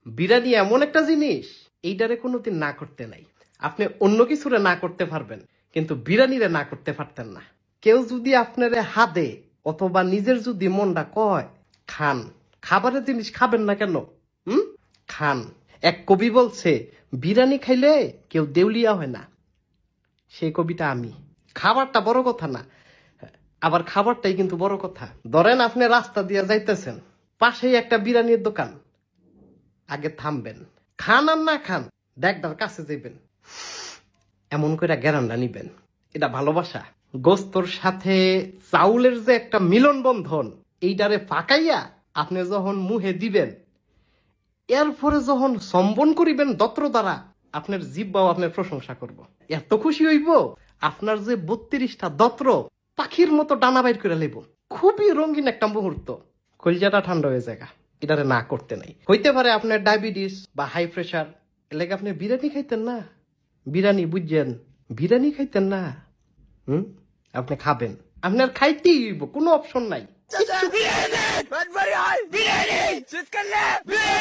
বিরিয়ানি এমন একটা জিনিস, এইটারে কোনোদিন না করতে নাই। আপনি অন্য কিছুরে না করতে পারবেন, কিন্তু বিরিয়ানিরে না করতে পারতেন না। কেউ যদি আপনারে হাদে অথবা নিজের যদি মনটা কয় খান, খাবারের জিনিস খাবেন না কেন? খান। এক কবি বলছে বিরিয়ানি খাইলে কেউ দেউলিয়া হয় না, সেই কবিটা আমি। খাবারটা বড় কথা না, আবার খাবারটাই কিন্তু বড় কথা। ধরেন আপনি রাস্তা দিয়ে যাইতেছেন, পাশেই একটা বিরিয়ানির দোকান, আগে থামবেন, খান আর না খান দেখদার কাছে যাইবেন, এমন করে গ্যারান্ডা নিবেন। এটা ভালোবাসা। গোস্তর সাথে চাউলের যে একটা মিলন বন্ধন, এইটারে ফাঁকাইয়া আপনি যখন মুহে দিবেন, এরপরে যখন সম্বন করিবেন দত্র দ্বারা, আপনার জিহ্বাও আপনার প্রশংসা করব। এত খুশি হইব আপনার যে 32টা দত্র পাখির মতো ডানা বাইর করে লইব। খুবই রঙিন একটা মুহূর্ত, কলজাটা ঠান্ডা হয়ে যায়। এটারে না করতে নাই। হইতে পারে আপনার ডায়াবেটিস বা হাই প্রেশার, এলাকা আপনি বিরিয়ানি খাইতেন না, বিরিয়ানি বুঝছেন, বিরিয়ানি খাইতেন না, আপনি খাবেন, আপনার খাইতেই হইব, কোনো অপশন নাই।